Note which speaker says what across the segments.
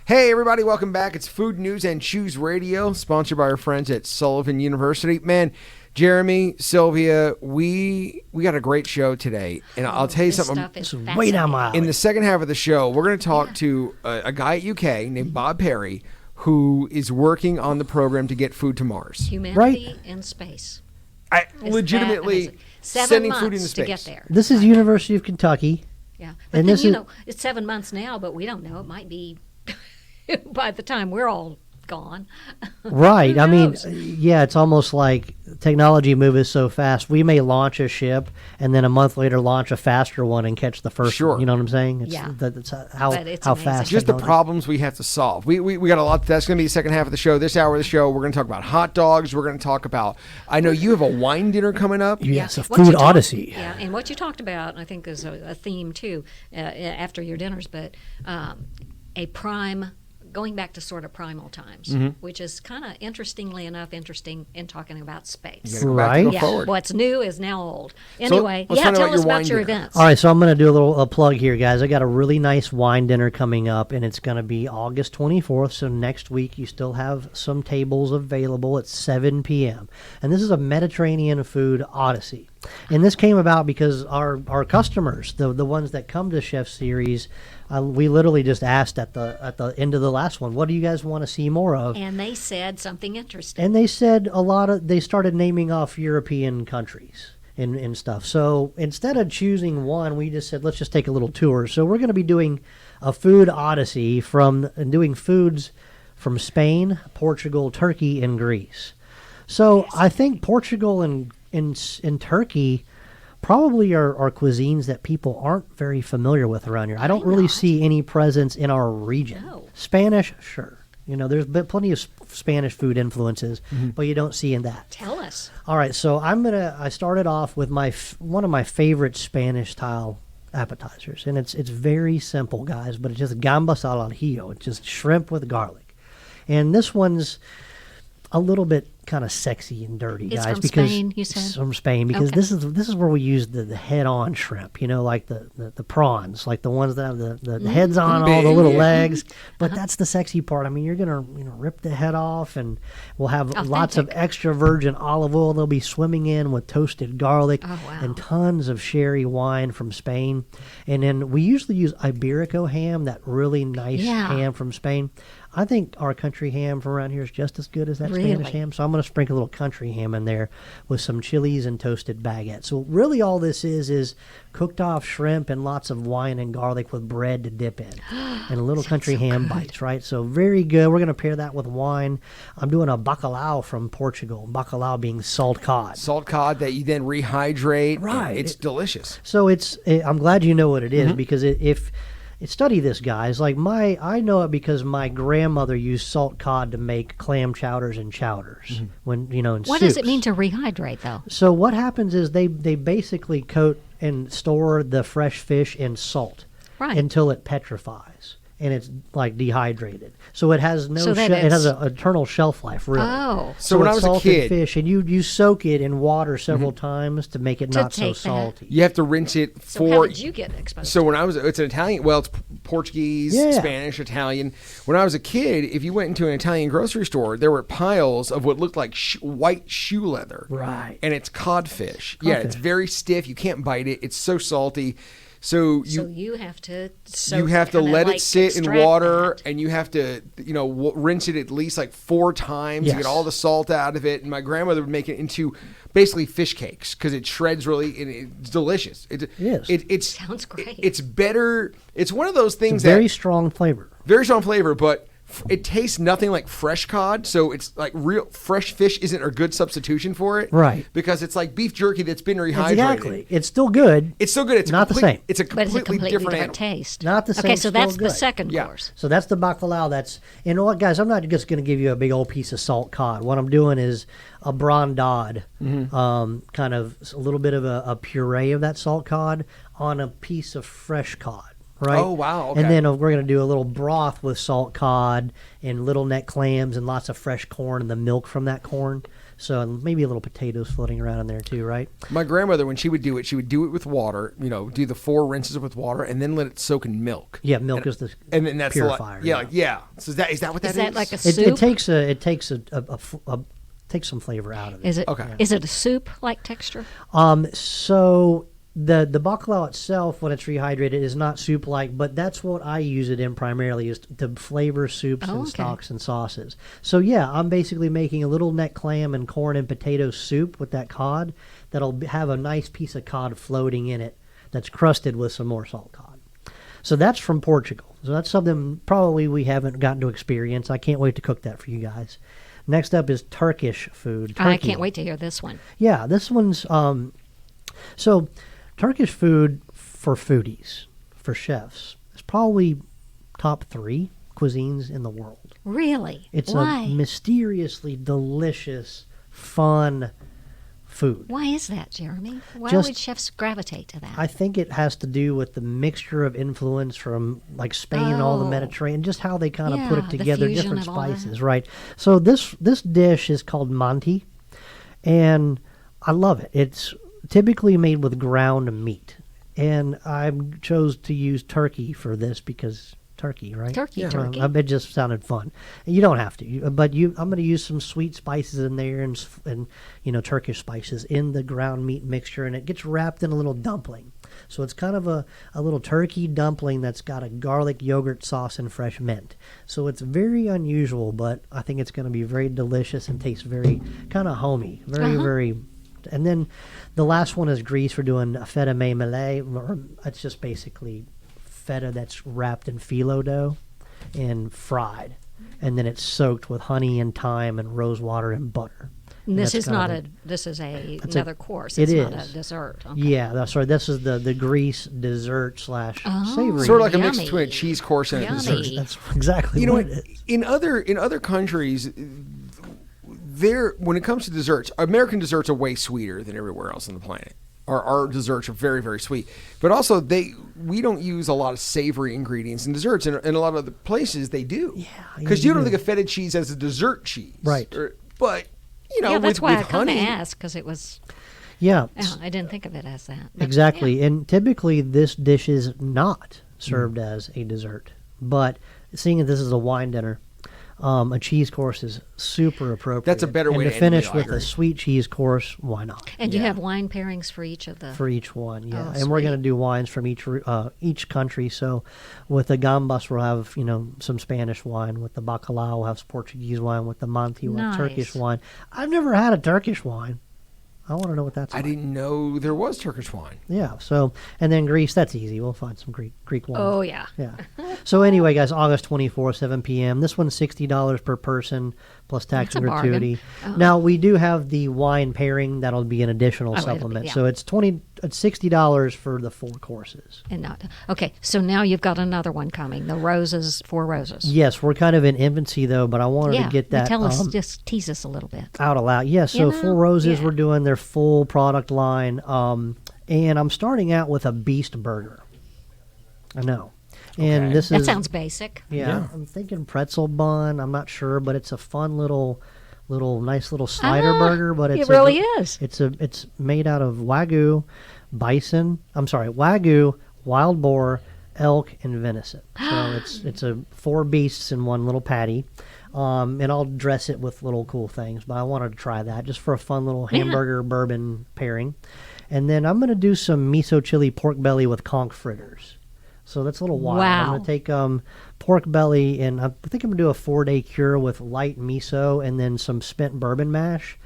Speaker 1: Hey everybody, welcome back. It's Food News and Chews Radio, sponsored by our friends at Sullivan University. Man, Jeremy, Sylvia, we got a great show today, and I'll tell you something.
Speaker 2: It's way down my alley.
Speaker 1: In the second half of the show, we're going to talk to a guy at UK named Bob Perry, who is working on the program to get food to Mars.
Speaker 2: Humanity in space.
Speaker 1: Legitimately sending food into space.
Speaker 2: To get there.
Speaker 3: This is University of Kentucky.
Speaker 2: Yeah, but then, it's 7 months now, but we don't know. It might be by the time we're all gone.
Speaker 3: Right. I mean, yeah, it's almost like technology moves so fast. We may launch a ship and then a month later launch a faster one and catch the first one. You know what I'm saying? That's how fast.
Speaker 1: Just the problems we have to solve. We got a lot. That's going to be the second half of the show. This hour of the show, we're going to talk about hot dogs. We're going to talk about, I know you have a wine dinner coming up.
Speaker 3: Yes, a food odyssey.
Speaker 2: Yeah, and what you talked about, I think, is a theme too after your dinners, but a prime, going back to sort of primal times, which is kind of interesting in talking about space.
Speaker 3: Right.
Speaker 1: Forward.
Speaker 2: What's new is now old. Anyway,
Speaker 1: so
Speaker 2: tell us about your events.
Speaker 3: All right, so I'm going to do a plug here, guys. I got a really nice wine dinner coming up, and it's going to be August 24th, so next week you still have some tables available at 7 p.m. And this is a Mediterranean food odyssey. And this came about because our customers, the ones that come to Chef Series, we literally just asked at the end of the last one, what do you guys want to see more of?
Speaker 2: And they said something interesting.
Speaker 3: And they said they started naming off European countries and stuff. So instead of choosing one, we just said, let's just take a little tour. So we're going to be doing a food odyssey doing foods from Spain, Portugal, Turkey, and Greece. So I think Portugal and Turkey probably are cuisines that people aren't very familiar with around here. I don't really see any presence in our region.
Speaker 2: No.
Speaker 3: Spanish, sure. There's been plenty of Spanish food influences, but you don't see in that.
Speaker 2: Tell us.
Speaker 3: All right, so I started off with one of my favorite Spanish style appetizers, and it's very simple, guys, but it's just gambas al ajillo. It's just shrimp with garlic. And this one's a little bit kind of sexy and dirty, guys.
Speaker 2: It's from Spain, you said?
Speaker 3: It's from Spain, because this is where we use the head-on shrimp, like the prawns, like the ones that have the heads on all the little legs. But that's the sexy part. I mean, you're going to rip the head off, and we'll have lots of extra virgin olive oil they'll be swimming in with toasted garlic and tons of sherry wine from Spain. And then we usually use Iberico ham, that really nice ham from Spain. I think our country ham from around here is just as good as that Spanish ham. So I'm going to sprinkle a little country ham in there with some chilies and toasted baguette. So really all this is cooked off shrimp and lots of wine and garlic with bread to dip in. And a little country ham bites, right? So very good. We're going to pair that with wine. I'm doing a bacalhau from Portugal. Bacalhau being salt cod.
Speaker 1: Salt cod that you then rehydrate.
Speaker 3: Right.
Speaker 1: It's delicious.
Speaker 3: So I'm glad you know what it is, because study this, guys. Like I know it because my grandmother used salt cod to make clam chowders and chowders when in
Speaker 2: What
Speaker 3: soups.
Speaker 2: does it mean to rehydrate, though?
Speaker 3: So what happens is they basically coat and store the fresh fish in salt until it petrifies and it's like dehydrated. So it has it has an eternal shelf life, really.
Speaker 2: Oh,
Speaker 1: so when I was a kid,
Speaker 3: fish, and you soak it in water several times to make it not so salty.
Speaker 1: You have to rinse it
Speaker 2: So how did you get exposed?
Speaker 1: So when it's an Italian, it's Portuguese, Spanish, Italian. When I was a kid, if you went into an Italian grocery store, there were piles of what looked like white shoe leather.
Speaker 3: Right.
Speaker 1: And it's codfish. Yeah, it's very stiff. You can't bite it. It's so salty. So
Speaker 2: you have to
Speaker 1: let it sit in water, and you have to rinse it at least like 4 times to get all the salt out of it. And my grandmother would make it into basically fish cakes because it shreds really, and it's delicious. It
Speaker 2: sounds great.
Speaker 1: It's better. It's one of those things
Speaker 3: very strong flavor,
Speaker 1: but it tastes nothing like fresh cod, so it's like real fresh fish isn't a good substitution for it,
Speaker 3: right?
Speaker 1: Because it's like beef jerky that's been rehydrated.
Speaker 3: Exactly, it's still good.
Speaker 1: It's still good. It's
Speaker 3: not the same.
Speaker 1: It's a completely different
Speaker 2: taste.
Speaker 3: Not the same.
Speaker 2: Okay, so that's
Speaker 3: good.
Speaker 2: the second course.
Speaker 3: So that's the bacalhau. You know what, guys? I'm not just going to give you a big old piece of salt cod. What I'm doing is a brandade, kind of a little bit of a puree of that salt cod on a piece of fresh cod. Right.
Speaker 1: Oh, wow. Okay.
Speaker 3: And then we're going to do a little broth with salt cod and little neck clams and lots of fresh corn and the milk from that corn. So and maybe a little potatoes floating around in there too, right?
Speaker 1: My grandmother, when she would do it with water. Do the 4 rinses with water and then let it soak in milk.
Speaker 3: Yeah, milk is the
Speaker 1: and then that's
Speaker 3: purifier.
Speaker 1: Yeah. So is that what that is?
Speaker 2: Is that like a
Speaker 3: It
Speaker 2: soup?
Speaker 3: takes some flavor out of it.
Speaker 2: Is it?
Speaker 1: Okay.
Speaker 2: Is it a soup-like texture?
Speaker 3: So the bacalao itself, when it's rehydrated, is not soup-like, but that's what I use it in primarily, is to flavor soups and
Speaker 2: okay.
Speaker 3: stocks and sauces. So yeah, I'm basically making a little neck clam and corn and potato soup with that cod that'll have a nice piece of cod floating in it that's crusted with some more salt cod. So that's from Portugal. So that's something probably we haven't gotten to experience. I can't wait to cook that for you guys. Next up is Turkish food.
Speaker 2: I
Speaker 3: Turkey.
Speaker 2: can't wait to hear this one.
Speaker 3: Yeah, this one's so Turkish food for foodies, for chefs, is probably top 3 cuisines in the world.
Speaker 2: Really?
Speaker 3: It's
Speaker 2: Why?
Speaker 3: a mysteriously delicious, fun food.
Speaker 2: Why is that, Jeremy? Why
Speaker 3: Just-
Speaker 2: would chefs gravitate to that?
Speaker 3: I think it has to do with the mixture of influence from like Spain and all the
Speaker 2: Oh.
Speaker 3: Mediterranean, just how they kind of put
Speaker 2: Yeah,
Speaker 3: it
Speaker 2: the
Speaker 3: together,
Speaker 2: fusion
Speaker 3: different
Speaker 2: of all that.
Speaker 3: spices, right? So this dish is called manti, and I love it. It's typically made with ground meat, and I chose to use turkey for this because turkey, right?
Speaker 2: Turkey.
Speaker 3: It just sounded fun. You don't have to, but I'm going to use some sweet spices in there and Turkish spices in the ground meat mixture, and it gets wrapped in a little dumpling. So it's kind of a little turkey dumpling that's got a garlic yogurt sauce and fresh mint. So it's very unusual, but I think it's going to be very delicious and taste very kind of homey, very. And then the last one is Greece. We're doing feta Malay. It's just basically feta that's wrapped in phyllo dough and fried, and then it's soaked with honey and thyme and rose water and butter.
Speaker 2: And this
Speaker 3: that's
Speaker 2: is not
Speaker 3: kind
Speaker 2: this is another course.
Speaker 3: it
Speaker 2: It's not
Speaker 3: is.
Speaker 2: a dessert. Okay.
Speaker 3: Yeah, that's right. This is the Greece dessert / savory.
Speaker 1: Sort of like a mix
Speaker 2: Yummy.
Speaker 1: between a cheese course and a
Speaker 2: Yummy.
Speaker 1: dessert.
Speaker 3: That's exactly
Speaker 1: You know
Speaker 3: what
Speaker 1: what?
Speaker 3: it is.
Speaker 1: In other countries, when it comes to desserts, American desserts are way sweeter than everywhere else on the planet. Our desserts are very, very sweet, but also we don't use a lot of savory ingredients in desserts. In a lot of other places, they do.
Speaker 3: Yeah,
Speaker 1: because you don't think of feta cheese as a dessert cheese,
Speaker 3: Right.
Speaker 1: But
Speaker 2: Yeah, that's why I
Speaker 1: with
Speaker 2: kind of
Speaker 1: honey,
Speaker 2: asked, because it was.
Speaker 3: Yeah,
Speaker 2: I didn't think of it as that. But,
Speaker 3: exactly.
Speaker 2: yeah.
Speaker 3: And typically this dish is not served as a dessert, but seeing that this is a wine dinner, a cheese course is super appropriate.
Speaker 1: That's a better way
Speaker 3: and
Speaker 1: to
Speaker 3: to
Speaker 1: end the
Speaker 3: finish
Speaker 1: meal, I
Speaker 3: with a
Speaker 1: agree.
Speaker 3: sweet cheese course. Why not?
Speaker 2: And you
Speaker 1: Yeah.
Speaker 2: have wine pairings for each of the.
Speaker 3: For each one, yeah.
Speaker 2: Oh,
Speaker 3: And we're
Speaker 2: sweet.
Speaker 3: going to do wines from each country. So with the gambas, we'll have some Spanish wine. With the bacalao, we'll have Portuguese wine. With the manti, we'll have Turkish
Speaker 2: Nice.
Speaker 3: wine. I've never had a Turkish wine. I want to know what that's
Speaker 1: I
Speaker 3: like.
Speaker 1: didn't know there was Turkish wine.
Speaker 3: Yeah. So and then Greece, that's easy. We'll find some Greek wine.
Speaker 2: Oh yeah.
Speaker 3: Yeah. So anyway, guys, August 24th, 7 p.m. This one's $60 per person plus tax
Speaker 2: That's
Speaker 3: and
Speaker 2: a bargain.
Speaker 3: gratuity.
Speaker 2: Oh.
Speaker 3: Now we do have the wine pairing. That'll be an additional
Speaker 2: it'll be-
Speaker 3: supplement.
Speaker 2: yeah.
Speaker 3: So it's $60 for the 4 courses.
Speaker 2: And not okay. So now you've got another one coming. The roses, 4 roses.
Speaker 3: Yes, we're kind of in infancy though, but I wanted
Speaker 2: Yeah.
Speaker 3: to get
Speaker 2: Now
Speaker 3: that
Speaker 2: tell us, just tease us a little bit.
Speaker 3: out aloud. Yeah, so Four Roses,
Speaker 2: yeah.
Speaker 3: we're doing their full product line, and I'm starting out with a Beast Burger. I know, and
Speaker 1: Okay.
Speaker 3: this
Speaker 2: That
Speaker 3: is
Speaker 2: sounds basic.
Speaker 3: yeah. I'm thinking pretzel bun. I'm not sure, but it's a fun nice little slider burger. But
Speaker 2: it
Speaker 3: it's
Speaker 2: really is.
Speaker 3: It's made out of Wagyu, wild boar, elk, and venison. So it's 4 beasts in one little patty. And I'll dress it with little cool things, but I wanted to try that just for a fun little hamburger bourbon pairing. And then I'm going to do some miso chili pork belly with conch fritters. So that's a little wild. I'm
Speaker 2: Wow.
Speaker 3: going to take pork belly, and I think I'm going to do a 4-day cure with light miso and then some spent bourbon mash.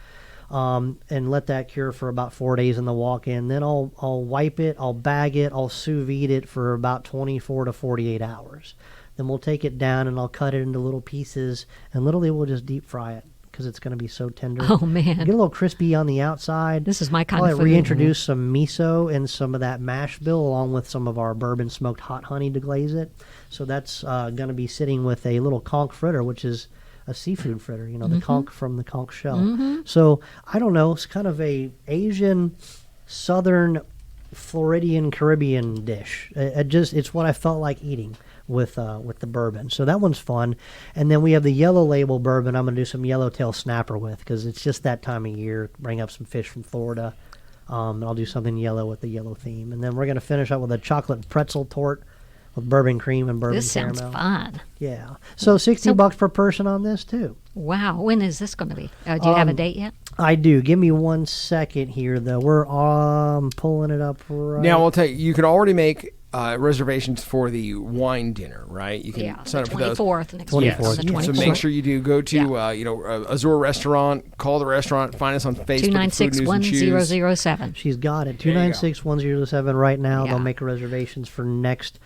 Speaker 3: And let that cure for about 4 days in the walk-in. Then I'll wipe it, I'll bag it, I'll sous vide it for about 24 to 48 hours. Then we'll take it down and I'll cut it into little pieces, and literally we'll just deep fry it because it's going to be so tender.
Speaker 2: Oh man.
Speaker 3: Get a little crispy on the outside.
Speaker 2: This is my kind
Speaker 3: I'll
Speaker 2: of food.
Speaker 3: reintroduce some miso and some of that mash bill along with some of our bourbon smoked hot honey to glaze it. So that's going to be sitting with a little conch fritter, which is a seafood fritter, the conch from the conch shell. So I don't know, it's kind of a Asian, Southern, Floridian, Caribbean dish. It's what I felt like eating. with the bourbon. So that one's fun. And then we have the yellow label bourbon I'm going to do some yellowtail snapper with because it's just that time of year. Bring up some fish from Florida. And I'll do something yellow with the yellow theme. And then we're going to finish up with a chocolate pretzel tort with bourbon cream and bourbon
Speaker 2: This
Speaker 3: caramel.
Speaker 2: sounds fun.
Speaker 3: Yeah. So $60 per person on this too.
Speaker 2: Wow. When is this going to be? Do you have a date yet?
Speaker 3: I do. Give me 1 second here, though. We're pulling it up right
Speaker 1: Now, I'll tell you, you can already make reservations for the wine dinner, right? You can
Speaker 2: Yeah,
Speaker 1: sign
Speaker 2: the
Speaker 1: up for those.
Speaker 2: 24th next
Speaker 3: 24th.
Speaker 2: week.
Speaker 3: Yes.
Speaker 2: The
Speaker 3: Yeah.
Speaker 1: So
Speaker 2: 24th.
Speaker 1: make sure you do go to Azure Restaurant, call the restaurant, find us on Facebook. at Food News and Choose.
Speaker 2: 296-1007.
Speaker 3: She's got it.
Speaker 1: There you go.
Speaker 3: 296-1007 right now.
Speaker 2: Yeah.
Speaker 3: They'll make reservations for next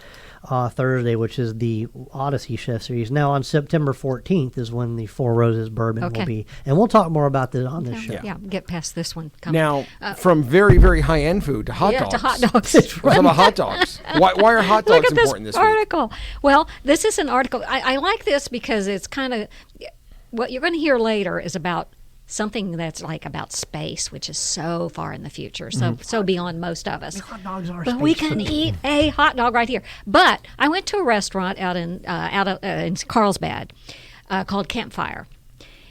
Speaker 3: Thursday, which is the Odyssey Chef Series. Now, on September 14th is when the Four Roses Bourbon
Speaker 2: Okay.
Speaker 3: will be. And we'll talk more about this on this show.
Speaker 2: Yeah, get past this one. Come
Speaker 1: Now, from very, very high-end food to hot dogs.
Speaker 2: to hot dogs.
Speaker 1: Let's talk about hot dogs. Why are hot dogs
Speaker 2: Look at this
Speaker 1: important this week?
Speaker 2: article. Well, this is an article. I like this because it's kind of what you're going to hear later is about something that's like about space, which is so far in the future, so beyond most of us.
Speaker 3: Hot dogs are
Speaker 2: But we
Speaker 3: space
Speaker 2: can
Speaker 3: food.
Speaker 2: eat a hot dog right here. But I went to a restaurant out in Carlsbad called Campfire.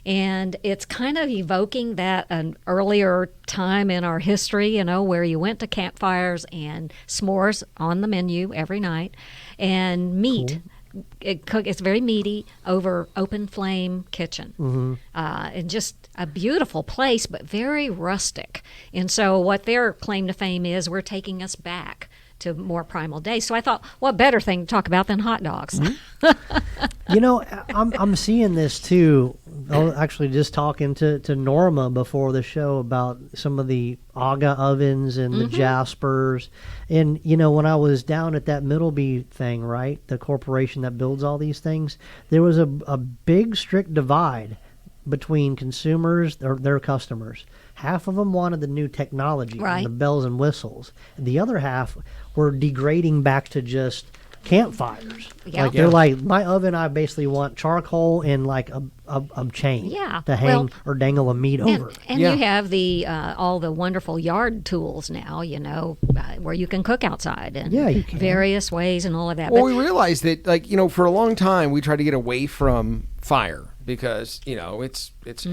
Speaker 2: And it's kind of evoking that an earlier time in our history, where you went to campfires and s'mores on the menu every night and meat. It's very meaty over open flame kitchen. And just a beautiful place, but very rustic. And so what their claim to fame is, we're taking us back to more primal days. So I thought, what better thing to talk about than hot dogs?
Speaker 3: I'm seeing this too. I was actually just talking to Norma before the show about some of the Aga ovens and the Jaspers. And, when I was down at that Middleby thing, right, the corporation that builds all these things, there was a big, strict divide between consumers or their customers. Half of them wanted the new technology,
Speaker 2: Right.
Speaker 3: and the bells and whistles. The other half were degrading back to just campfires.
Speaker 2: Yeah.
Speaker 3: Like they're like, my oven, I basically want charcoal and like a chain
Speaker 2: Yeah.
Speaker 3: to hang
Speaker 2: Well,
Speaker 3: or dangle a meat over.
Speaker 2: And
Speaker 1: Yeah.
Speaker 2: you have the all the wonderful yard tools now, where you can cook outside and
Speaker 3: Yeah, you can.
Speaker 2: various ways and all of that.
Speaker 1: Well,
Speaker 2: But
Speaker 1: we realized that, for a long time, we tried to get away from fire because it's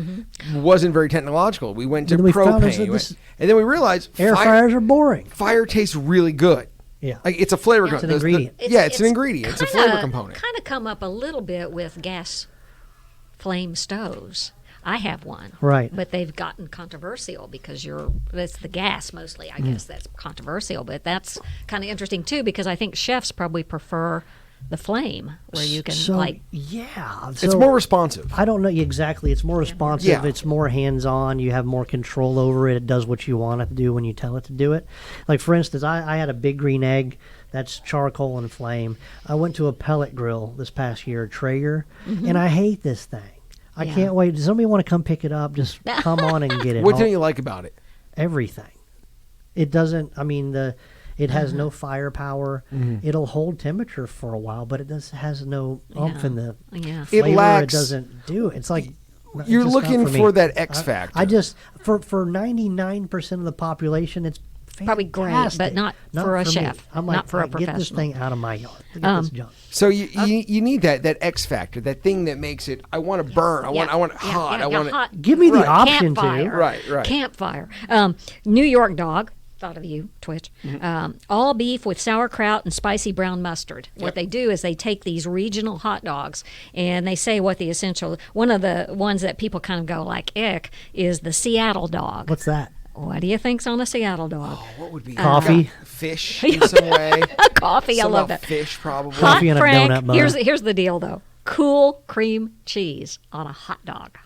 Speaker 1: wasn't very technological. We went to
Speaker 3: And then we found
Speaker 1: propane,
Speaker 3: this-
Speaker 1: and then we realized
Speaker 3: Air fryers are boring.
Speaker 1: fire tastes really good.
Speaker 3: Yeah.
Speaker 1: Like it's a flavor.
Speaker 3: It's an
Speaker 1: the-
Speaker 3: ingredient.
Speaker 1: it's an ingredient. It's a flavor component.
Speaker 2: Kind of come up a little bit with gas flame stoves. I have one,
Speaker 3: Right.
Speaker 2: But they've gotten controversial because that's the gas mostly. I guess that's controversial, but that's kind of interesting too because I think chefs probably prefer the flame where you can
Speaker 3: yeah.
Speaker 1: It's
Speaker 3: So,
Speaker 1: more responsive.
Speaker 3: I don't know exactly. It's more responsive.
Speaker 1: Yeah.
Speaker 3: It's more hands-on. You have more control over it. It does what you want it to do when you tell it to do it. Like, for instance, I had a big green egg that's charcoal and flame. I went to a pellet grill this past year, Traeger, and I hate this thing. I
Speaker 2: Yeah.
Speaker 3: can't wait. Does somebody want to come pick it up? Just come on and get it.
Speaker 1: What don't you like about it?
Speaker 3: Everything. It doesn't. I mean, it has no firepower. It'll hold temperature for a while, but it has no oomph in the
Speaker 2: Yeah.
Speaker 3: flavor. It
Speaker 1: lacks-
Speaker 3: doesn't do it. It's like it's
Speaker 1: You're
Speaker 3: just not
Speaker 1: looking
Speaker 3: me.
Speaker 1: for that X factor.
Speaker 3: I just for 99% of the population, it's
Speaker 2: Probably great,
Speaker 3: fantastic.
Speaker 2: but not for a
Speaker 3: me.
Speaker 2: chef,
Speaker 3: I'm like,
Speaker 2: not for a
Speaker 3: get this
Speaker 2: professional.
Speaker 3: thing out of my yard. Get this junk.
Speaker 1: So you need that X factor, that thing that makes it. I want to burn. I want it hot. I want it.
Speaker 2: hot.
Speaker 3: Give me the
Speaker 1: Right.
Speaker 3: option
Speaker 2: Campfire.
Speaker 3: to.
Speaker 1: Right.
Speaker 2: Campfire. New York dog. Thought of you, Twitch. All beef with sauerkraut and spicy brown mustard. What they do is they take these regional hot dogs and they say what the essential. One of the ones that people kind of go like, ick, is the Seattle dog.
Speaker 3: What's that?
Speaker 2: What do you think's on a Seattle dog?
Speaker 1: What would be
Speaker 3: Coffee?
Speaker 1: Fish in some way.
Speaker 2: Coffee. I
Speaker 1: Some
Speaker 2: love
Speaker 1: about
Speaker 2: that.
Speaker 1: Fish probably.
Speaker 2: Hot
Speaker 3: Coffee and a
Speaker 2: Frank.
Speaker 3: donut bun.
Speaker 2: Here's the deal though. Cool cream cheese on a hot dog.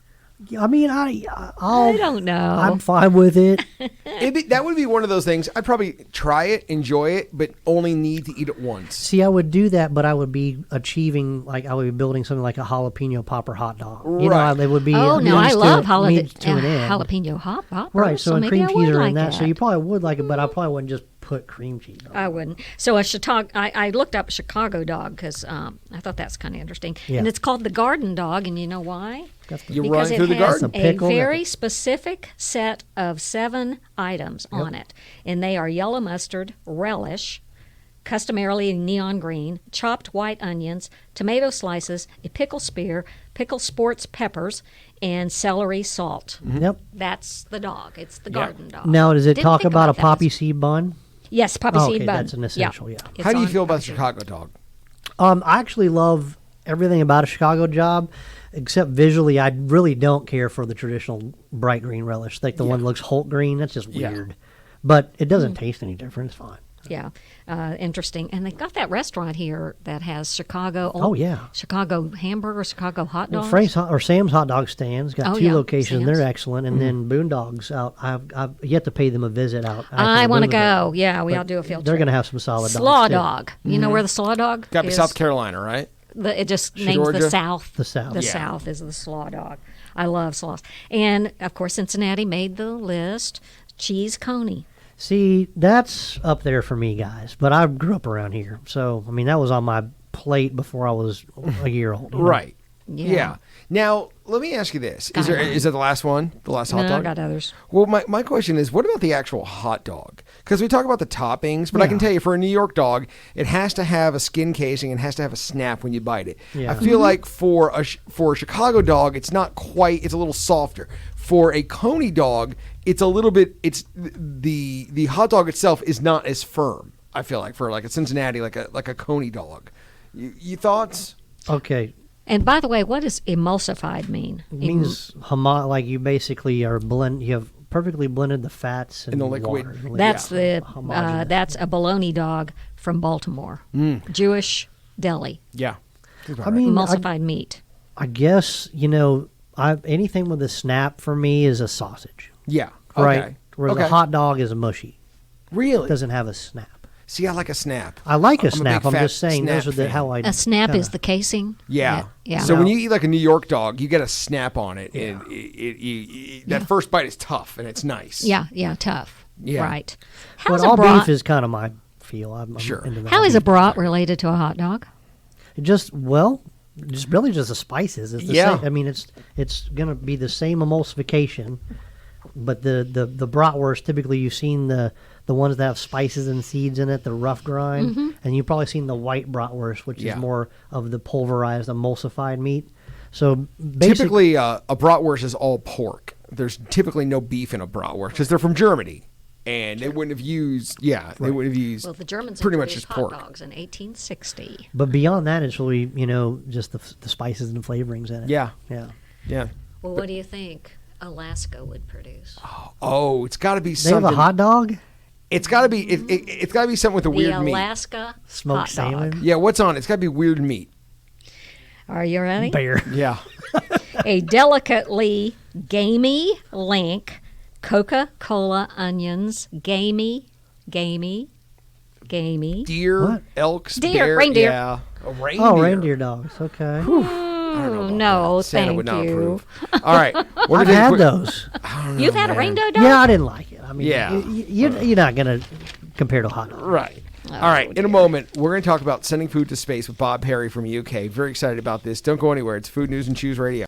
Speaker 3: I mean,
Speaker 2: I
Speaker 3: I'll.
Speaker 2: don't know.
Speaker 3: I'm fine with it.
Speaker 1: That would be one of those things. I'd probably try it, enjoy it, but only need to eat it once.
Speaker 3: See, I would do that, but I would be achieving, like, I would be building something like a jalapeno popper hot dog. You
Speaker 1: Right.
Speaker 3: know, it would be.
Speaker 2: Oh
Speaker 3: a
Speaker 2: no, I
Speaker 3: means to-
Speaker 2: love
Speaker 3: means to an end.
Speaker 2: jalapeno hot poppers.
Speaker 3: Right, so, and
Speaker 2: maybe
Speaker 3: cream
Speaker 2: I
Speaker 3: cheese
Speaker 2: would
Speaker 3: are
Speaker 2: like
Speaker 3: in that, so
Speaker 2: it.
Speaker 3: you probably would like it, but I probably wouldn't just put cream cheese on it.
Speaker 2: I wouldn't. So a Chicago, I looked up Chicago dog because I thought that's kind of interesting,
Speaker 3: Yeah.
Speaker 2: and it's called the Garden Dog, and you know why?
Speaker 1: You
Speaker 2: Because
Speaker 1: run
Speaker 2: it
Speaker 1: through the
Speaker 2: has
Speaker 1: garden.
Speaker 3: A pickle,
Speaker 2: a very specific set of 7 items on it, and they are yellow mustard, relish, customarily neon green, chopped white onions, tomato slices, a pickle spear, pickle sports peppers, and celery salt.
Speaker 3: Yep.
Speaker 2: That's the dog. It's the garden dog.
Speaker 3: Now, does it
Speaker 2: Didn't
Speaker 3: talk
Speaker 2: think
Speaker 3: about a
Speaker 2: that.
Speaker 3: poppy seed bun?
Speaker 2: Yes, poppy
Speaker 3: Oh,
Speaker 2: seed
Speaker 3: okay,
Speaker 2: bun.
Speaker 3: that's an essential, yeah.
Speaker 2: It's
Speaker 1: How do you
Speaker 2: on
Speaker 1: feel about
Speaker 2: poppy seed.
Speaker 1: Chicago dog?
Speaker 3: I actually love everything about a Chicago job, except visually, I really don't care for the traditional bright green relish. Like the one that looks Hulk green, that's just
Speaker 1: Yeah.
Speaker 3: weird. But it doesn't taste any different. It's fine.
Speaker 2: Yeah, interesting. And they've got that restaurant here that has Chicago.
Speaker 3: Oh, yeah.
Speaker 2: Chicago hamburger, Chicago hot
Speaker 3: Well,
Speaker 2: dogs.
Speaker 3: Frank's or Sam's Hot Dog Stand's got
Speaker 2: Oh,
Speaker 3: two
Speaker 2: yeah,
Speaker 3: locations.
Speaker 2: Sam's.
Speaker 3: They're excellent. And then Boondogs out. I've yet to pay them a visit out.
Speaker 2: I want to
Speaker 3: Louisville.
Speaker 2: go. Yeah, we
Speaker 3: But
Speaker 2: ought to do a field
Speaker 3: They're
Speaker 2: trip.
Speaker 3: going to have some solid
Speaker 2: Slaw
Speaker 3: dogs. too.
Speaker 2: Dog. You know where the Slaw Dog
Speaker 1: Got to be
Speaker 2: is?
Speaker 1: South Carolina, right?
Speaker 2: It just names
Speaker 1: Georgia?
Speaker 2: the South.
Speaker 3: The South.
Speaker 2: The
Speaker 3: Yeah.
Speaker 2: South is the Slaw Dog. I love slaws. And, of course, Cincinnati made the list. Cheese Coney.
Speaker 3: See, that's up there for me, guys. But I grew up around here. So, I mean, that was on my plate before I was a year old. you know?
Speaker 1: Right.
Speaker 2: Yeah.
Speaker 1: Yeah. Now, let me ask you this: is that the last one? The last hot
Speaker 2: No,
Speaker 1: dog?
Speaker 2: I got others.
Speaker 1: Well, my question is, what about the actual hot dog? Because we talk about the toppings, but I can tell you, for a New York dog, it has to have a skin casing and has to have a snap when you bite it.
Speaker 3: Yeah.
Speaker 1: I feel like for a Chicago dog, it's not quite. It's a little softer. For a Coney dog, it's a little bit. It's the hot dog itself is not as firm. I feel like for like a Cincinnati, like a Coney dog. You thoughts?
Speaker 3: Okay.
Speaker 2: And by the way, what does emulsified mean?
Speaker 3: It means like you basically are you have perfectly blended the fats and
Speaker 1: In the liquid.
Speaker 3: water.
Speaker 2: That's
Speaker 3: Homogeneous.
Speaker 2: that's a bologna dog from Baltimore, Jewish deli,
Speaker 1: Yeah.
Speaker 3: I mean,
Speaker 2: emulsified meat.
Speaker 3: I guess, anything with a snap for me is a sausage.
Speaker 1: Yeah.
Speaker 3: Right?
Speaker 1: Okay.
Speaker 3: Whereas
Speaker 1: Okay.
Speaker 3: a hot dog is a mushy.
Speaker 1: Really?
Speaker 3: It doesn't have a snap.
Speaker 1: See, I like a snap.
Speaker 3: I like a
Speaker 1: I'm a
Speaker 3: snap.
Speaker 1: big
Speaker 3: I'm
Speaker 1: fat
Speaker 3: just saying
Speaker 1: snap
Speaker 3: those are
Speaker 1: fan.
Speaker 3: how I
Speaker 2: A snap is
Speaker 3: kinda-
Speaker 2: the casing.
Speaker 1: Yeah.
Speaker 2: Yeah.
Speaker 1: So
Speaker 3: No.
Speaker 1: when you eat like a New York dog, you get a snap on it, and that first bite is tough and it's nice.
Speaker 2: Yeah, tough.
Speaker 1: Yeah.
Speaker 2: Right.
Speaker 3: But
Speaker 2: How's
Speaker 3: all
Speaker 2: a brat?
Speaker 3: beef is kind of my feel. I'm
Speaker 1: Sure.
Speaker 3: into the
Speaker 2: How
Speaker 3: all
Speaker 2: is a
Speaker 3: beef.
Speaker 2: brat related to a hot dog?
Speaker 3: Just really just the spices. It's the
Speaker 1: Yeah.
Speaker 3: same. I mean, it's gonna be the same emulsification, but the bratwurst typically you've seen the ones that have spices and seeds in it, the rough grind,
Speaker 2: Mm-hmm.
Speaker 3: and you've probably seen the white bratwurst, which
Speaker 1: Yeah.
Speaker 3: is more of the pulverized emulsified meat. So basically,
Speaker 1: Typically, a bratwurst is all pork. There's typically no beef in a bratwurst because they're from Germany, and they wouldn't have used. Yeah, they would have used.
Speaker 2: Well, the Germans
Speaker 1: pretty much
Speaker 2: introduced
Speaker 1: just
Speaker 2: hot
Speaker 1: pork.
Speaker 2: dogs in 1860.
Speaker 3: but beyond that, it's really just the spices and flavorings in it.
Speaker 1: Yeah,
Speaker 3: yeah.
Speaker 1: yeah.
Speaker 2: Well, what do you think Alaska would produce?
Speaker 1: Oh, it's got to be
Speaker 3: They
Speaker 1: something.
Speaker 3: have a hot dog,
Speaker 1: It's got to be. It's got to be something with a
Speaker 2: The
Speaker 1: weird meat.
Speaker 2: Alaska
Speaker 3: smoked
Speaker 2: hot
Speaker 3: salmon,
Speaker 2: dog.
Speaker 1: Yeah, what's on it? It's got to be weird meat.
Speaker 2: Are you ready?
Speaker 3: bear.
Speaker 1: Yeah.
Speaker 2: A delicately gamey link, Coca-Cola onions, gamey.
Speaker 1: Deer,
Speaker 3: What?
Speaker 1: elks,
Speaker 2: Deer,
Speaker 1: bear,
Speaker 2: reindeer.
Speaker 1: Yeah, a reindeer.
Speaker 3: Oh, reindeer dogs. Okay.
Speaker 1: I don't know about
Speaker 2: No,
Speaker 1: that. Santa
Speaker 2: thank
Speaker 1: would not
Speaker 2: you.
Speaker 1: approve. All right, we're
Speaker 3: I've
Speaker 1: gonna take a
Speaker 3: had
Speaker 1: quick-
Speaker 3: those.
Speaker 2: You've had a
Speaker 1: man.
Speaker 2: reindeer dog?
Speaker 3: Yeah, I didn't like it. I mean,
Speaker 1: Yeah.
Speaker 3: you're not gonna compare to a hot dog.
Speaker 1: Right. All right. In a moment, we're going to talk about sending food to space with Bob Perry from UK. Very excited about this. Don't go anywhere. It's Food News and Choose Radio.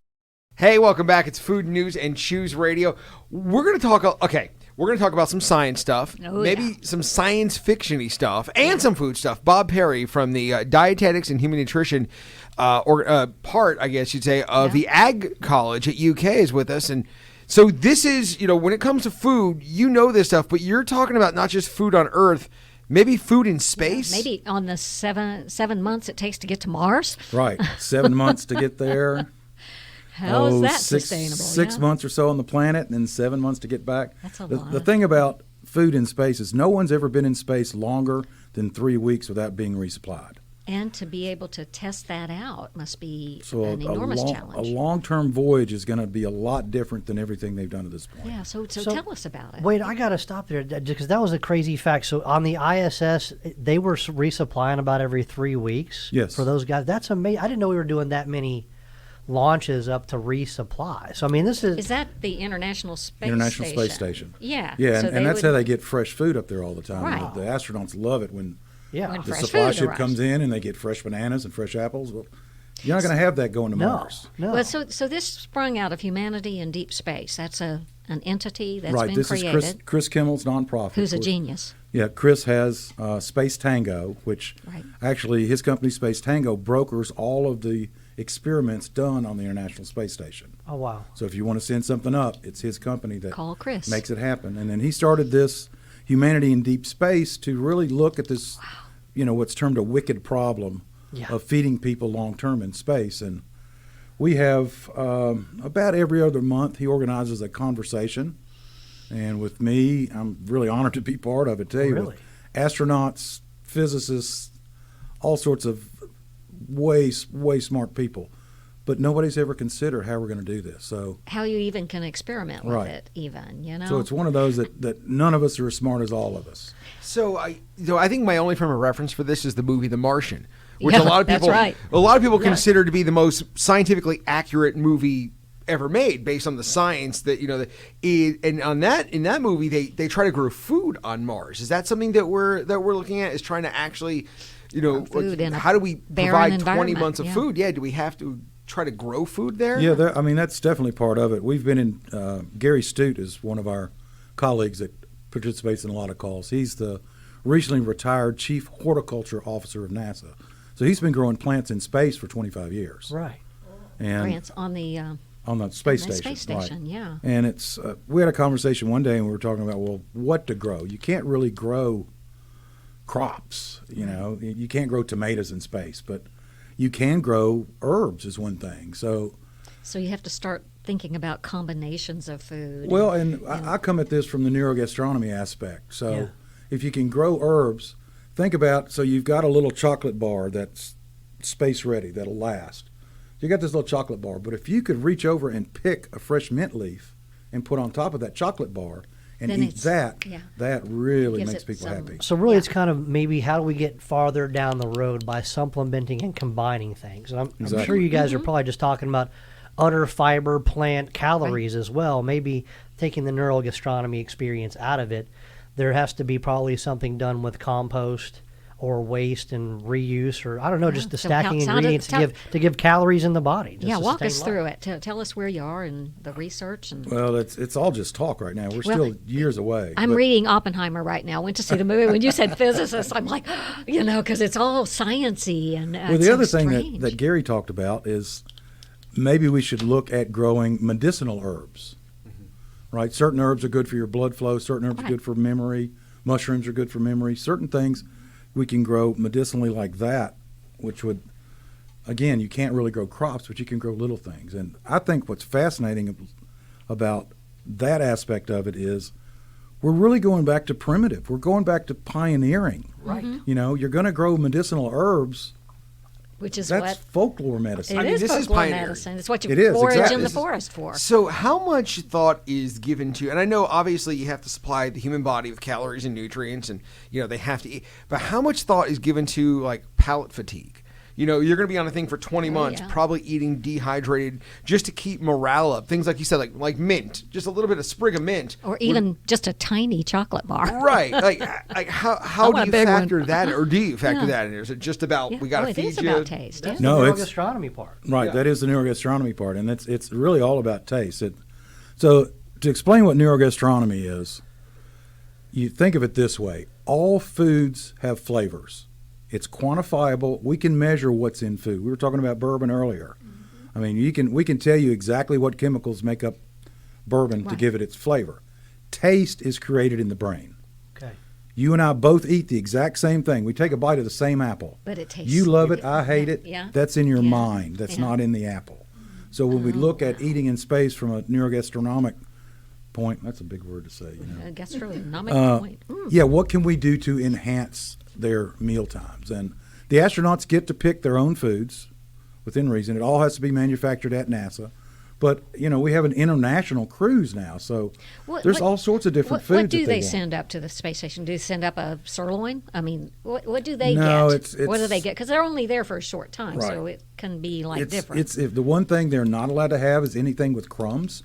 Speaker 1: Hey, welcome back. It's Food News and Choose Radio. We're going to talk. Okay. We're going to talk about some science stuff,
Speaker 2: Oh,
Speaker 1: maybe
Speaker 2: yeah.
Speaker 1: some science fiction-y stuff, and some food stuff. Bob Perry from the Dietetics and Human Nutrition part, I guess you'd say, of the Ag College at UK is with us. And so this is, when it comes to food, this stuff, but you're talking about not just food on Earth, maybe food in space?
Speaker 2: Maybe on the seven months it takes to get to Mars.
Speaker 4: Right. 7 months to get there.
Speaker 2: How is that
Speaker 4: six,
Speaker 2: sustainable?
Speaker 4: 6
Speaker 2: yeah?
Speaker 4: months or so on the planet, and then 7 months to get back.
Speaker 2: That's a
Speaker 4: the,
Speaker 2: lot.
Speaker 4: The thing about food in space is no one's ever been in space longer than 3 weeks without being resupplied.
Speaker 2: And to be able to test that out must be
Speaker 4: So
Speaker 2: an enormous
Speaker 4: a
Speaker 2: challenge.
Speaker 4: long-term voyage is going to be a lot different than everything they've done to this point.
Speaker 2: Yeah, so
Speaker 3: So-
Speaker 2: tell us about it.
Speaker 3: Wait, I got to stop there because that was a crazy fact. So on the ISS, they were resupplying about every 3 weeks.
Speaker 4: Yes.
Speaker 3: For those guys, that's amazing. I didn't know we were doing that many launches up to resupply. So I mean, this is
Speaker 2: Is that the International Space
Speaker 4: International
Speaker 2: Station?
Speaker 4: Space Station.
Speaker 2: Yeah.
Speaker 4: Yeah,
Speaker 2: so
Speaker 4: and that's how
Speaker 2: would-
Speaker 4: they get fresh food up there all the time.
Speaker 2: Right.
Speaker 4: The astronauts love it when
Speaker 3: yeah.
Speaker 2: When
Speaker 4: the
Speaker 2: fresh
Speaker 4: supply
Speaker 2: food
Speaker 4: ship
Speaker 2: arrives.
Speaker 4: comes in and they get fresh bananas and fresh apples. Well, you're not going to have that going to
Speaker 3: No,
Speaker 4: Mars.
Speaker 3: no.
Speaker 2: Well, so this sprung out of humanity in deep space. That's an an entity that's
Speaker 4: right.
Speaker 2: been
Speaker 4: This
Speaker 2: created.
Speaker 4: is Chris Kimmel's nonprofit.
Speaker 2: Who's a
Speaker 4: Of course.
Speaker 2: genius.
Speaker 4: Yeah, Chris has Space Tango, which
Speaker 2: Right.
Speaker 4: actually his company Space Tango brokers all of the experiments done on the International Space Station.
Speaker 3: Oh wow.
Speaker 4: So if you want to send something up, it's his company that
Speaker 2: Call Chris.
Speaker 4: makes it happen. And then he started this Humanity in Deep Space to really look at this, what's termed a wicked problem
Speaker 3: Yeah.
Speaker 4: of feeding people long term in space. And we have about every other month he organizes a conversation. And with me, I'm really honored to be part of it, too.
Speaker 3: Really?
Speaker 4: With astronauts, physicists, all sorts of way smart people. But nobody's ever considered how we're going to do this. So
Speaker 2: How you even can experiment with
Speaker 4: Right.
Speaker 2: it, even, you know?
Speaker 4: So it's one of those that none of us are as smart as all of us.
Speaker 1: So I think my only frame of reference for this is the movie The Martian, which
Speaker 2: Yeah,
Speaker 1: a lot of
Speaker 2: that's
Speaker 1: people
Speaker 2: right.
Speaker 1: Yeah. consider to be the most scientifically accurate movie ever made, based on the science that and on that in that movie they try to grow food on Mars. Is that something that we're looking at? Is trying to actually
Speaker 2: food in a
Speaker 1: how do we
Speaker 2: barren
Speaker 1: provide 20
Speaker 2: environment,
Speaker 1: months of
Speaker 2: yeah.
Speaker 1: food? Yeah, do we have to try to grow food there?
Speaker 4: Yeah, that's definitely part of it. We've been in, Gary Stute is one of our colleagues that participates in a lot of calls. He's the recently retired chief horticulture officer of NASA. So he's been growing plants in space for 25 years.
Speaker 3: Right.
Speaker 4: And
Speaker 2: France on the
Speaker 4: on the space
Speaker 2: on the
Speaker 4: station.
Speaker 2: space station,
Speaker 4: right.
Speaker 2: yeah.
Speaker 4: And it's we had a conversation one day and we were talking about, well, what to grow. You can't really grow crops, You can't grow tomatoes in space, but you can grow herbs is one thing. So
Speaker 2: you have to start thinking about combinations of food.
Speaker 4: well, and I come at this from the neurogastronomy aspect. So
Speaker 3: Yeah.
Speaker 4: if you can grow herbs, think about, so you've got a little chocolate bar that's space ready, that'll last. You got this little chocolate bar, but if you could reach over and pick a fresh mint leaf and put on top of that chocolate bar and
Speaker 2: Then
Speaker 4: eat
Speaker 2: it's-
Speaker 4: that,
Speaker 2: yeah.
Speaker 4: that really
Speaker 2: Gives
Speaker 4: makes
Speaker 2: it
Speaker 4: people
Speaker 2: some-
Speaker 4: happy.
Speaker 3: So really,
Speaker 2: Yeah.
Speaker 3: it's kind of maybe how do we get farther down the road by supplementing and combining things. And I'm
Speaker 4: Exactly.
Speaker 3: sure you guys
Speaker 2: Mm-hmm.
Speaker 3: are probably just talking about udder fiber plant calories as well. Maybe taking the neurogastronomy experience out of it, there has to be probably something done with compost or waste and reuse, or I don't know, just the
Speaker 2: So
Speaker 3: stacking
Speaker 2: how
Speaker 3: ingredients to give calories in the body. just
Speaker 2: yeah,
Speaker 3: to
Speaker 2: walk
Speaker 3: sustain
Speaker 2: us
Speaker 3: life.
Speaker 2: through it. Tell us where you are in the research. And
Speaker 4: Well, it's all just talk right now. We're
Speaker 2: Well,
Speaker 4: still years away.
Speaker 2: I'm
Speaker 4: but-
Speaker 2: reading Oppenheimer right now. Went to see the movie. When you said physicist, I'm like, because it's all sciencey and
Speaker 4: Well,
Speaker 2: it's
Speaker 4: the
Speaker 2: so
Speaker 4: other thing
Speaker 2: strange.
Speaker 4: that Gary talked about is maybe we should look at growing medicinal herbs, right? Certain herbs are good for your blood flow. Certain herbs are
Speaker 2: Right.
Speaker 4: good for memory. Mushrooms are good for memory. Certain things we can grow medicinally like that, which would, again, you can't really grow crops, but you can grow little things. And I think what's fascinating about that aspect of it is we're really going back to primitive. We're going back to pioneering.
Speaker 3: Right.
Speaker 4: You're going to grow medicinal herbs.
Speaker 2: which is
Speaker 4: That's
Speaker 2: what
Speaker 4: folklore medicine.
Speaker 2: it
Speaker 1: I mean,
Speaker 2: is
Speaker 1: this is
Speaker 2: folklore
Speaker 1: pioneering.
Speaker 2: medicine. It's what you
Speaker 4: It is,
Speaker 2: forage
Speaker 4: exactly.
Speaker 2: in the
Speaker 4: This is-
Speaker 2: forest for.
Speaker 1: So how much thought is given to, and I know obviously you have to supply the human body with calories and nutrients and, they have to eat, but how much thought is given to like palate fatigue? You're going to be on a thing for 20 months,
Speaker 2: yeah.
Speaker 1: probably eating dehydrated just to keep morale up. Things like you said, like mint, just a little bit of sprig of mint.
Speaker 2: Or even just a tiny chocolate bar.
Speaker 1: Right. Like how do
Speaker 2: want a
Speaker 1: you
Speaker 2: big one.
Speaker 1: factor that, or do you factor
Speaker 2: Yeah.
Speaker 1: that in? Or is it just about,
Speaker 2: Yeah.
Speaker 1: we got to
Speaker 2: Oh, it
Speaker 1: feed
Speaker 2: is
Speaker 1: you?
Speaker 2: about taste.
Speaker 3: That's
Speaker 2: Yeah.
Speaker 4: No,
Speaker 3: the
Speaker 4: it's-
Speaker 3: neurogastronomy part.
Speaker 4: Right,
Speaker 1: Yeah.
Speaker 4: that is the neurogastronomy part, and it's really all about taste. So to explain what neurogastronomy is, you think of it this way: all foods have flavors. It's quantifiable. We can measure what's in food. We were talking about bourbon earlier. I mean, we can tell you exactly what chemicals make up bourbon to
Speaker 2: Right.
Speaker 4: give it its flavor. Taste is created in the brain.
Speaker 3: Okay.
Speaker 4: You and I both eat the exact same thing. We take a bite of the same apple.
Speaker 2: But it tastes
Speaker 4: You love it, I hate it.
Speaker 2: Yeah.
Speaker 4: That's in your
Speaker 2: Yeah.
Speaker 4: mind. That's
Speaker 2: Yeah.
Speaker 4: not in the apple. So when we look at eating in space from a neurogastronomic point, that's a big word to say,
Speaker 2: A gastronomic point.
Speaker 4: Yeah, what can we do to enhance their meal times? And the astronauts get to pick their own foods within reason. It all has to be manufactured at NASA. But, we have an international cruise now, so there's all sorts of different foods
Speaker 2: What do
Speaker 4: that
Speaker 2: they
Speaker 4: want.
Speaker 2: send up to the space station? Do they send up a sirloin? I mean, what do they
Speaker 4: No,
Speaker 2: get?
Speaker 4: it's-
Speaker 2: what do they get? Because they're only there for a short time, so
Speaker 4: Right.
Speaker 2: it can be like different
Speaker 4: It's if the one thing they're not allowed to have is anything with crumbs,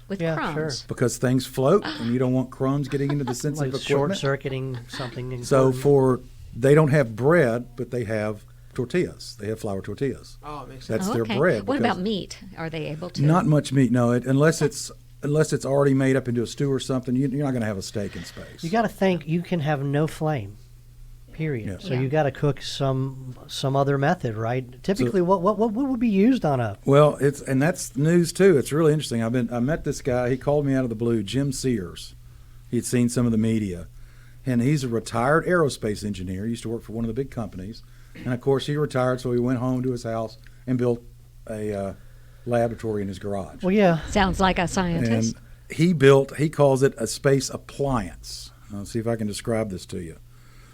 Speaker 2: with
Speaker 3: Yeah,
Speaker 2: crumbs.
Speaker 3: sure.
Speaker 4: because things float and you don't want crumbs getting into the
Speaker 3: Like
Speaker 4: sensitive
Speaker 3: short
Speaker 4: equipment.
Speaker 3: circuiting something.
Speaker 4: So
Speaker 3: important.
Speaker 4: they don't have bread, but they have tortillas. They have flour tortillas.
Speaker 1: Oh, it makes sense.
Speaker 4: That's
Speaker 2: Oh,
Speaker 4: their
Speaker 2: okay.
Speaker 4: bread.
Speaker 2: What
Speaker 4: because
Speaker 2: about meat? Are they able to?
Speaker 4: Not much meat, no. Unless it's unless it's already made up into a stew or something, you're not going to have a steak in space.
Speaker 3: You got to think you can have no flame. Period.
Speaker 4: Yeah.
Speaker 3: So
Speaker 2: Yeah.
Speaker 3: you got to cook some other method, right? Typically, what would be used on a?
Speaker 4: Well, and that's news too. It's really interesting. I met this guy. He called me out of the blue, Jim Sears. He'd seen some of the media, and he's a retired aerospace engineer. He used to work for one of the big companies, and of course he retired. So he went home to his house and built a laboratory in his garage.
Speaker 3: Well, yeah.
Speaker 2: Sounds like a scientist.
Speaker 4: And he calls it a space appliance. I'll see if I can describe this to you.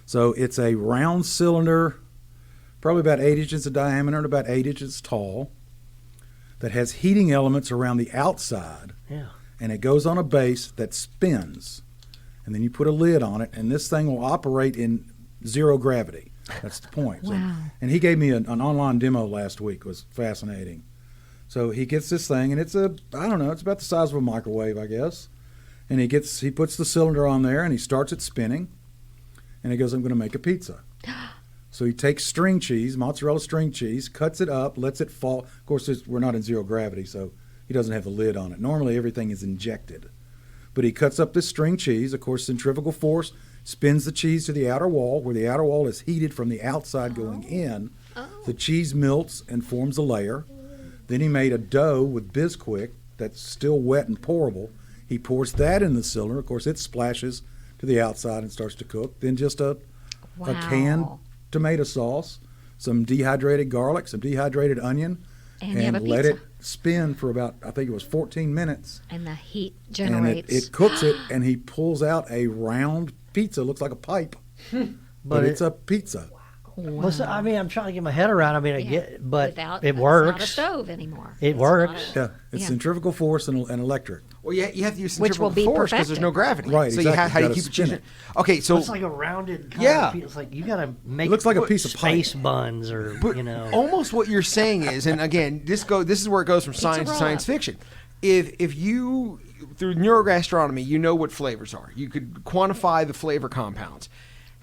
Speaker 4: So it's a round cylinder, probably about 8 inches in diameter and about 8 inches tall, that has heating elements around the outside,
Speaker 3: Yeah.
Speaker 4: and it goes on a base that spins. And then you put a lid on it, and this thing will operate in zero gravity. That's the point. So-
Speaker 2: Wow.
Speaker 4: and he gave me an online demo last week. It was fascinating. So he gets this thing, and it's it's about the size of a microwave, I guess. And he puts the cylinder on there, and he starts it spinning. And he goes, I'm going to make a pizza. So he takes string cheese, mozzarella string cheese, cuts it up, lets it fall. Of course, we're not in zero gravity, so he doesn't have the lid on it. Normally, everything is injected. But he cuts up this string cheese. Of course, centrifugal force spins the cheese to the outer wall, where the outer wall is heated from the outside going in. The cheese melts and forms a layer. Then he made a dough with Bisquick that's still wet and pourable. He pours that in the cylinder. Of course, it splashes to the outside and starts to cook. Then just a canned tomato sauce, some dehydrated garlic, some dehydrated onion,
Speaker 2: And you have a
Speaker 4: let
Speaker 2: pizza.
Speaker 4: it spin for about, I think it was 14 minutes.
Speaker 2: And the heat
Speaker 4: And
Speaker 2: generates.
Speaker 4: it cooks it, and he pulls out a round pizza. Looks like a pipe, but it's a pizza.
Speaker 3: Well, so, I mean, I'm trying to get my head around. I mean, I get, but
Speaker 2: Without,
Speaker 3: it
Speaker 2: It's not a
Speaker 3: works.
Speaker 2: stove anymore.
Speaker 3: It
Speaker 2: It's
Speaker 3: works.
Speaker 2: not
Speaker 4: Yeah, it's
Speaker 2: Yeah.
Speaker 4: centrifugal force and electric.
Speaker 1: Well, you have to use
Speaker 2: Which will
Speaker 1: centrifugal
Speaker 2: be
Speaker 1: force because there's
Speaker 2: perfected.
Speaker 1: no gravity.
Speaker 4: Right,
Speaker 1: So
Speaker 4: exactly.
Speaker 1: you have, how
Speaker 4: You
Speaker 1: do you
Speaker 4: gotta
Speaker 1: keep
Speaker 4: spin
Speaker 1: cheese?
Speaker 4: it.
Speaker 1: Okay, so
Speaker 3: It's like a rounded.
Speaker 1: Yeah.
Speaker 3: It's like you got to make.
Speaker 4: It looks like a piece of pipe.
Speaker 3: space buns, or
Speaker 1: But almost what you're saying is, and again, this is where it goes from science to
Speaker 2: roll
Speaker 1: science
Speaker 2: up.
Speaker 1: fiction. If you through neurogastronomy, you know what flavors are. You could quantify the flavor compounds.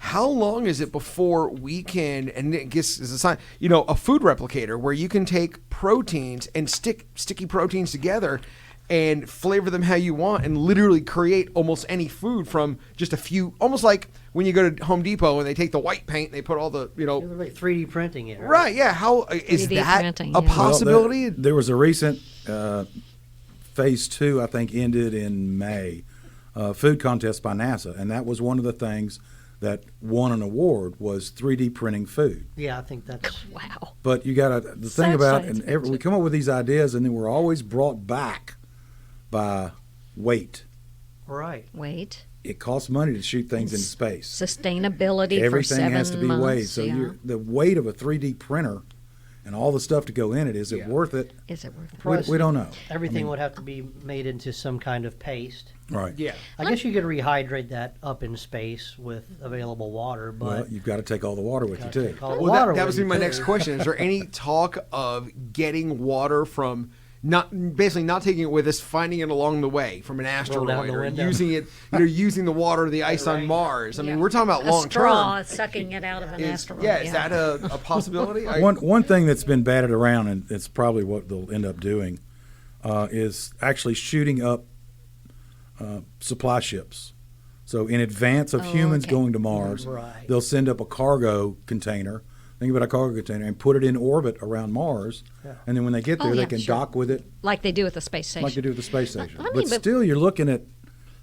Speaker 1: How long is it before we can, and it gets as a sign, a food replicator where you can take proteins and stick sticky proteins together and flavor them how you want and literally create almost any food from just a few, almost like when you go to Home Depot and they take the white paint and they put all the,
Speaker 3: You're like 3D printing it.
Speaker 1: right, yeah. How is
Speaker 2: 3D
Speaker 1: that
Speaker 2: printing,
Speaker 1: a
Speaker 2: yeah.
Speaker 1: possibility?
Speaker 4: Well, there was a recent phase 2, I think, ended in May, food contest by NASA, and that was one of the things that won an award was 3D printing food.
Speaker 3: Yeah, I think that's.
Speaker 2: Wow.
Speaker 4: But you got to the thing
Speaker 2: Such
Speaker 4: about,
Speaker 2: science
Speaker 4: and we
Speaker 2: fiction.
Speaker 4: come up with these ideas, and then we're always brought back by weight.
Speaker 3: Right.
Speaker 2: Wait.
Speaker 4: It costs money to shoot things into space.
Speaker 2: Sustainability for
Speaker 4: Everything
Speaker 2: 7
Speaker 4: has to be
Speaker 2: months.
Speaker 4: weighed. So
Speaker 2: yeah.
Speaker 4: the weight of a 3D printer and all the stuff to go in it, is it worth it?
Speaker 2: Is it worth it?
Speaker 3: Plus,
Speaker 4: We don't know.
Speaker 3: Everything would have to be made into some kind of paste.
Speaker 4: Right.
Speaker 1: Yeah.
Speaker 3: I guess you could rehydrate that up in space with available water,
Speaker 4: Well,
Speaker 3: but
Speaker 4: you've got to take all the water with you, too.
Speaker 1: Well,
Speaker 3: water
Speaker 1: that was
Speaker 3: with
Speaker 1: gonna be my
Speaker 3: you,
Speaker 1: next
Speaker 3: too.
Speaker 1: question. Is there any talk of getting water from not taking it with us, finding it along the way from an
Speaker 3: down
Speaker 1: asteroid,
Speaker 3: the
Speaker 1: or
Speaker 3: window.
Speaker 1: using it, using the water or the ice on Mars? I mean,
Speaker 2: Yeah.
Speaker 1: we're talking about
Speaker 2: A
Speaker 1: long
Speaker 2: straw
Speaker 1: term.
Speaker 2: sucking it out of an asteroid.
Speaker 1: Is that a possibility?
Speaker 4: One thing that's been batted around, and it's probably what they'll end up doing, is actually shooting up supply ships. So in advance of humans
Speaker 2: okay.
Speaker 4: going to Mars,
Speaker 3: Right.
Speaker 4: they'll send up a cargo container. Think about a cargo container and put it in orbit around Mars, and then when they get there, they
Speaker 2: yeah,
Speaker 4: can
Speaker 2: sure.
Speaker 4: dock with it
Speaker 2: Like they do with the space station.
Speaker 4: like they do with the space station.
Speaker 2: I mean,
Speaker 4: but
Speaker 2: but-
Speaker 4: still, you're looking at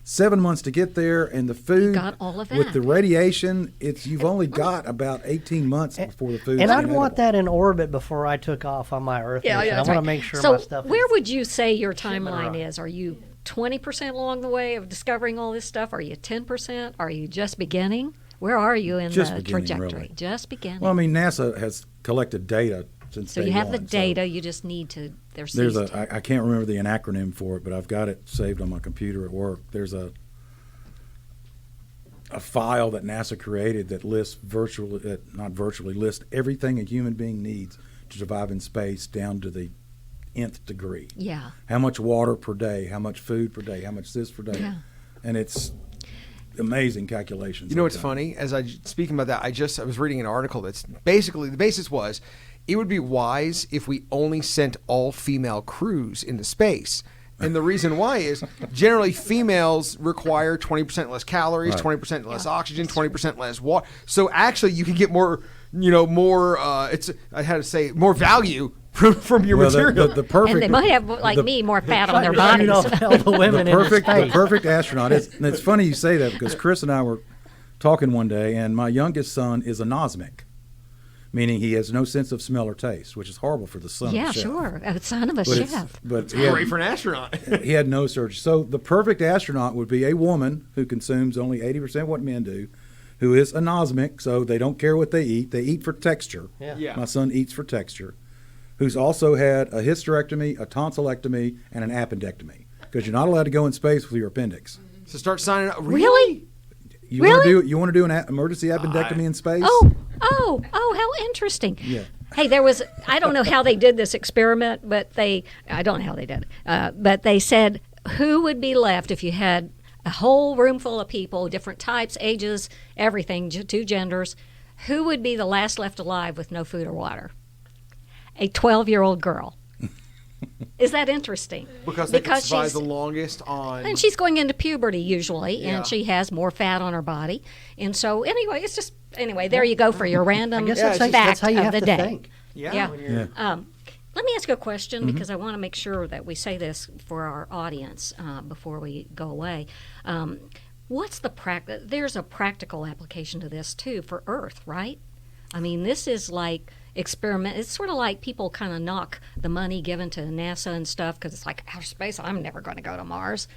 Speaker 4: 7 months to get there, and the food
Speaker 2: got all of
Speaker 4: with
Speaker 2: that.
Speaker 4: the radiation, you've only got about 18 months before the food.
Speaker 3: and I'd want that in orbit before I took off on my Earth mission. I
Speaker 2: that's
Speaker 3: want
Speaker 2: right.
Speaker 3: to make sure
Speaker 2: so
Speaker 3: my stuff.
Speaker 2: where
Speaker 3: is,
Speaker 2: would you say your timeline
Speaker 3: right.
Speaker 2: is? Are you 20% along the way of discovering all this stuff? Are you 10%? Are you just beginning? Where are you in
Speaker 4: Just
Speaker 2: the
Speaker 4: beginning,
Speaker 2: trajectory?
Speaker 4: really.
Speaker 2: Just beginning.
Speaker 4: Well, I mean, NASA has collected data since
Speaker 2: so
Speaker 4: day
Speaker 2: you have the
Speaker 4: one, so
Speaker 2: data. You just need to. There's
Speaker 4: there's I can't remember the acronym for it, but I've got it saved on my computer at work. There's a file that NASA created that lists lists everything a human being needs to survive in space down to the nth degree.
Speaker 2: Yeah.
Speaker 4: How much water per day, how much food per day, how much this per day.
Speaker 2: Yeah.
Speaker 4: And it's amazing calculations.
Speaker 1: You know
Speaker 4: they've
Speaker 1: what's
Speaker 4: done.
Speaker 1: funny? As speaking about that, I was reading an article that's basically the basis was it would be wise if we only sent all female crews into space, And the reason why is generally females require 20% less calories, 20% less oxygen, 20% less water. So actually you can get more, more more value from your material.
Speaker 4: The perfect,
Speaker 2: and they might have, like me, more fat on their bodies.
Speaker 3: All the women
Speaker 4: the perfect astronaut. And it's funny you say that because Chris and I were talking one day, and my youngest son is anosmic, meaning he has no sense of smell or taste, which is horrible for the son of a
Speaker 2: Yeah,
Speaker 4: chef.
Speaker 2: sure. A son of a
Speaker 4: But
Speaker 2: chef.
Speaker 1: It's great for an astronaut.
Speaker 4: He had no surgery. So the perfect astronaut would be a woman who consumes only 80% what men do, who is anosmic, so they don't care what they eat. They eat for texture.
Speaker 1: Yeah.
Speaker 4: My son eats for texture. Who's also had a hysterectomy, a tonsillectomy, and an appendectomy. Because you're not allowed to go in space with your appendix.
Speaker 1: So start signing up.
Speaker 2: Really?
Speaker 4: You
Speaker 2: Really?
Speaker 4: want to do an emergency appendectomy in space?
Speaker 2: Oh, how interesting.
Speaker 4: Yeah.
Speaker 2: Hey, I don't know how they did this experiment, but I don't know how they did it. But they said, who would be left if you had a whole room full of people, different types, ages, everything, two genders, who would be the last left alive with no food or water? A 12-year-old girl. Is that interesting?
Speaker 1: Because they can survive
Speaker 2: she's-
Speaker 1: the longest on.
Speaker 2: And she's going into puberty usually,
Speaker 1: Yeah.
Speaker 2: and she has more fat on her body. And so, anyway, there you go for your random
Speaker 3: I guess
Speaker 2: fact
Speaker 3: that's how you
Speaker 2: of
Speaker 3: have
Speaker 2: the
Speaker 3: to
Speaker 2: day.
Speaker 3: think.
Speaker 1: Yeah.
Speaker 3: When you're-
Speaker 2: Let me ask you a question because I want to make sure that we say this for our audience before we go away. What's the There's a practical application to this too for Earth, right? I mean, this is like experiment. It's sort of like people kind of knock the money given to NASA and stuff because it's like outer space. I'm never going to go to Mars.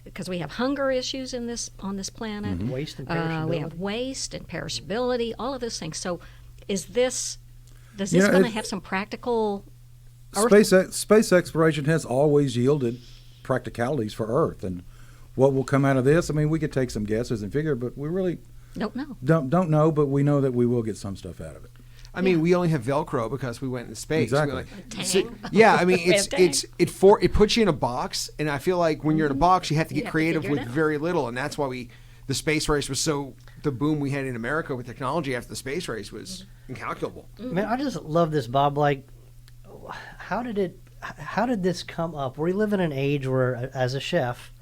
Speaker 2: Because we have hunger issues on this planet.
Speaker 3: Waste and perishability.
Speaker 2: We have waste and perishability, all of those things. So, does this going to have some practical?
Speaker 4: Space exploration has always yielded practicalities for Earth, and what will come out of this? I mean, we could take some guesses and figure, but we really
Speaker 2: Don't know.
Speaker 4: don't know. But we know that we will get some stuff out of it.
Speaker 1: I mean, we only have Velcro because we went into space.
Speaker 4: Exactly.
Speaker 1: Yeah, I mean,
Speaker 2: We have tang.
Speaker 1: it puts you in a box, and I feel like when you're in a box, you have to
Speaker 2: You
Speaker 1: get
Speaker 2: have to
Speaker 1: creative
Speaker 2: figure it
Speaker 1: with
Speaker 2: out.
Speaker 1: very little, and that's why the space race was the boom we had in America with technology after the space race was incalculable.
Speaker 3: Man, I just love this, Bob. Like, how did this come up? We live in an age where, as a chef,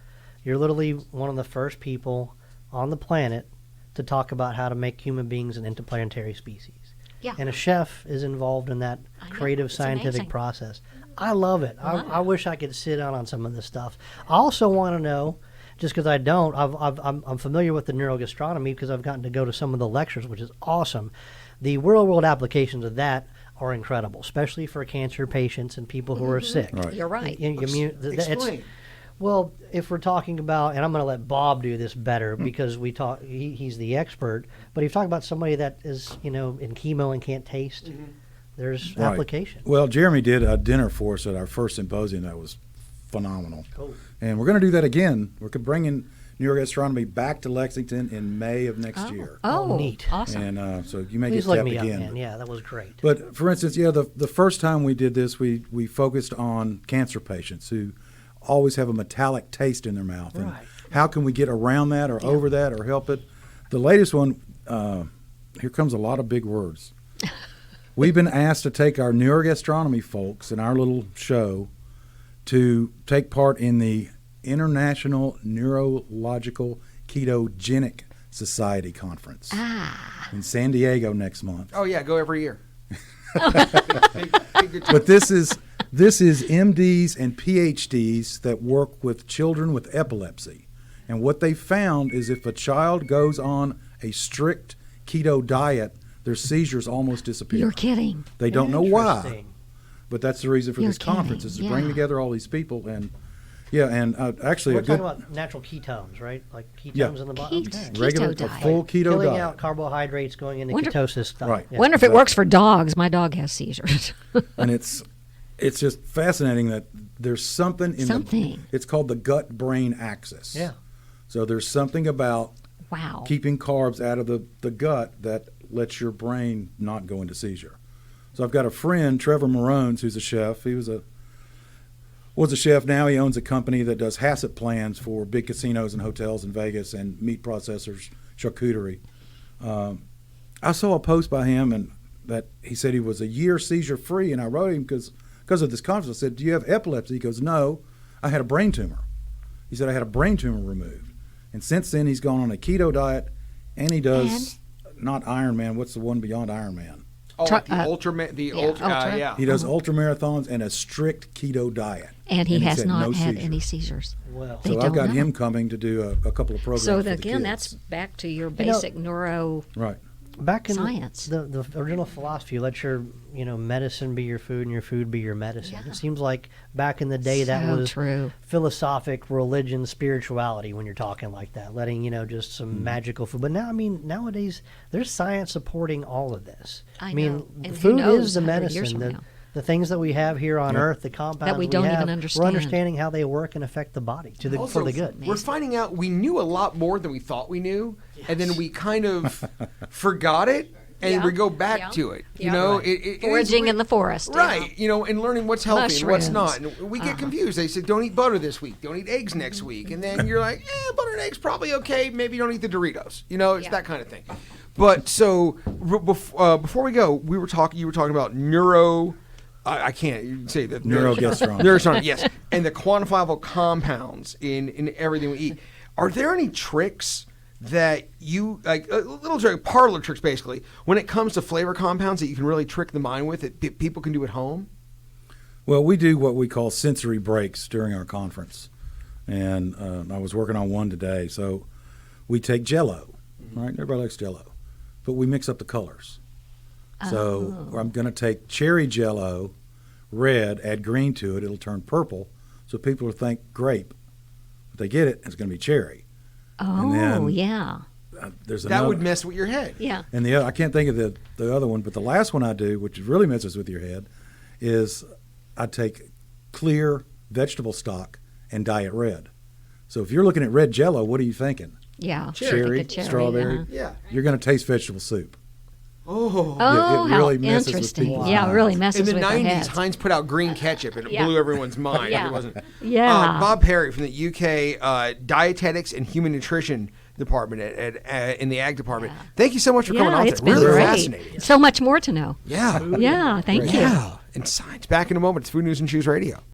Speaker 3: you're literally one of the first people on the planet to talk about how to make human beings an interplanetary species.
Speaker 2: Yeah.
Speaker 3: And a chef is involved in that
Speaker 2: I know,
Speaker 3: creative
Speaker 2: it's
Speaker 3: scientific
Speaker 2: amazing.
Speaker 3: process. I love it. I wish I could sit down on some of this stuff. I also want to know, just because I don't, I'm familiar with the neurogastronomy because I've gotten to go to some of the lectures, which is awesome. The real-world applications of that are incredible, especially for cancer patients and people who are sick.
Speaker 4: Right.
Speaker 2: You're right.
Speaker 1: Explain.
Speaker 3: Well, if we're talking about, and I'm going to let Bob do this better because he's the expert, but if you talk about somebody that is, in chemo and can't taste, there's
Speaker 4: Right.
Speaker 3: application.
Speaker 4: Well, Jeremy did a dinner for us at our first symposium that was phenomenal.
Speaker 3: Cool.
Speaker 4: And we're going to do that again. We're bringing neurogastronomy back to Lexington in May of next year.
Speaker 2: Oh,
Speaker 3: neat.
Speaker 2: Awesome.
Speaker 4: And so you may
Speaker 3: Please
Speaker 4: get
Speaker 3: let
Speaker 4: tapped
Speaker 3: me up,
Speaker 4: again.
Speaker 3: man. Yeah, that was great.
Speaker 4: But for instance, the first time we did this, we focused on cancer patients who always have a metallic taste in their mouth. And
Speaker 3: Right.
Speaker 4: how can we get around that or over that or help it? The latest one, here comes a lot of big words. We've been asked to take our neurogastronomy folks in our little show to take part in the International Neurological Ketogenic Society Conference in San Diego next month.
Speaker 1: Oh yeah, go every year.
Speaker 4: But this is MDs and PhDs that work with children with epilepsy. And what they found is if a child goes on a strict keto diet, their seizures almost disappear.
Speaker 2: You're kidding.
Speaker 4: They don't know why,
Speaker 3: Interesting.
Speaker 4: but that's the reason for
Speaker 2: You're
Speaker 4: this conference
Speaker 2: kidding,
Speaker 4: is to bring
Speaker 2: yeah.
Speaker 4: together all these people. And actually
Speaker 3: We're
Speaker 4: a good
Speaker 3: talking about natural ketones, right? Like ketones
Speaker 4: Yeah.
Speaker 3: in the body.
Speaker 2: Keto-
Speaker 3: Okay.
Speaker 4: regular
Speaker 2: keto
Speaker 4: a
Speaker 2: diet.
Speaker 4: full keto
Speaker 3: Filling
Speaker 4: diet.
Speaker 3: out carbohydrates going into
Speaker 2: Wonder-
Speaker 3: ketosis stuff.
Speaker 4: Right.
Speaker 3: Yeah.
Speaker 2: Wonder if it works for dogs. My dog has seizures.
Speaker 4: And it's just fascinating that there's something in
Speaker 2: Something.
Speaker 4: it's called the gut brain axis.
Speaker 3: Yeah.
Speaker 4: So there's something about
Speaker 2: Wow.
Speaker 4: keeping carbs out of the gut that lets your brain not go into seizure. So I've got a friend, Trevor Marones, who's a chef. He was a chef. Now he owns a company that does HACCP plans for big casinos and hotels in Vegas and meat processors, charcuterie. I saw a post by him and that he said he was a year seizure free, and I wrote him because because of this conference, I said, "Do you have epilepsy?" He goes, "No, I had a brain tumor." He said, "I had a brain tumor removed," and since then he's gone on a keto diet, and he does not Ironman. What's the one beyond Ironman?
Speaker 1: Oh, like the ultra. Yeah.
Speaker 4: He does ultra marathons and a strict keto diet.
Speaker 2: And he has
Speaker 4: said
Speaker 2: not
Speaker 4: no
Speaker 2: had
Speaker 4: seizures.
Speaker 2: any seizures.
Speaker 3: Well,
Speaker 2: They
Speaker 4: So I've
Speaker 2: don't
Speaker 4: got
Speaker 2: know.
Speaker 4: him coming to do a couple of programs.
Speaker 2: So
Speaker 4: for the
Speaker 2: again,
Speaker 4: kids.
Speaker 2: that's back to your
Speaker 3: know-
Speaker 2: basic neuro.
Speaker 4: right.
Speaker 3: back in
Speaker 2: Science.
Speaker 3: the original philosophy, let your medicine be your food and your food be your medicine.
Speaker 2: Yeah.
Speaker 3: It seems like back in the day that
Speaker 2: So
Speaker 3: was
Speaker 2: true.
Speaker 3: philosophic religion, spirituality when you're talking like that, letting just some magical food. But now, I mean, nowadays there's science supporting all of this.
Speaker 2: I
Speaker 3: mean,
Speaker 2: know. And who
Speaker 3: food
Speaker 2: knows
Speaker 3: is the
Speaker 2: 100 years
Speaker 3: medicine.
Speaker 2: from
Speaker 3: The,
Speaker 2: now.
Speaker 3: the things that we have here on Earth, the compounds
Speaker 2: we don't
Speaker 3: have,
Speaker 2: even
Speaker 3: we're
Speaker 2: understand.
Speaker 3: understanding how they work and affect the body for
Speaker 1: Also,
Speaker 3: the good.
Speaker 1: We're finding out we knew a lot more than we thought we knew, and then we kind of forgot it, and
Speaker 2: Yeah.
Speaker 1: we go back
Speaker 2: Yeah.
Speaker 1: to it. You
Speaker 2: Yeah.
Speaker 1: know,
Speaker 3: Right.
Speaker 1: it's
Speaker 2: Foraging
Speaker 1: weird.
Speaker 2: in the forest.
Speaker 1: Right, and learning what's healthy and what's not.
Speaker 2: Mushrooms.
Speaker 1: And we get confused. They say, don't eat butter this week. Don't eat eggs next week. And then you're like, butter and eggs probably okay. Maybe don't eat the Doritos. It's
Speaker 2: Yeah.
Speaker 1: that kind of thing. But so before we go, you were talking about neuro. I can't say that.
Speaker 4: Neurogastronomy.
Speaker 1: Neurogastronomy, yes. And the quantifiable compounds in everything we eat. Are there any tricks that you like, little trick, parlor tricks basically, when it comes to flavor compounds that you can really trick the mind with that people can do at home?
Speaker 4: Well, we do what we call sensory breaks during our conference, and I was working on one today. So we take Jell-O, right? Everybody likes Jell-O, but we mix up the colors. So I'm going to take cherry Jell-O, red, add green to it. It'll turn purple, so people will think grape. But they get it, it's going to be cherry.
Speaker 2: Oh,
Speaker 4: then-
Speaker 2: yeah.
Speaker 4: There's
Speaker 1: That
Speaker 4: another,
Speaker 1: would mess with your head.
Speaker 2: Yeah.
Speaker 4: and I can't think of the other one, but the last one I do, which really messes with your head, is I take clear vegetable stock and dye it red. So if you're looking at red Jell-O, what are you thinking?
Speaker 2: Yeah.
Speaker 4: Cherry,
Speaker 2: Think of
Speaker 4: strawberry.
Speaker 2: uh-huh.
Speaker 1: Yeah.
Speaker 4: You're going to taste vegetable soup.
Speaker 1: Oh.
Speaker 2: Oh,
Speaker 4: it really
Speaker 2: how
Speaker 4: messes with
Speaker 2: interesting.
Speaker 4: people's
Speaker 2: Yeah, it really
Speaker 4: minds.
Speaker 1: In
Speaker 2: messes
Speaker 1: the
Speaker 2: with our
Speaker 1: 90s,
Speaker 2: heads.
Speaker 1: Heinz put out green ketchup, and it
Speaker 2: Yeah.
Speaker 1: blew everyone's mind.
Speaker 2: Yeah.
Speaker 1: It wasn't.
Speaker 2: Yeah.
Speaker 1: Bob Perry from the UK Dietetics and Human Nutrition Department in the Ag Department.
Speaker 2: Yeah.
Speaker 1: Thank you so much for coming
Speaker 2: Yeah,
Speaker 1: on.
Speaker 2: it's
Speaker 1: today.
Speaker 2: been
Speaker 1: Really
Speaker 2: great.
Speaker 1: fascinating.
Speaker 2: So much more to know.
Speaker 1: Yeah.
Speaker 2: Yeah, thank you.
Speaker 1: Yeah. And science. Back in a moment. It's Food News and Chews Radio.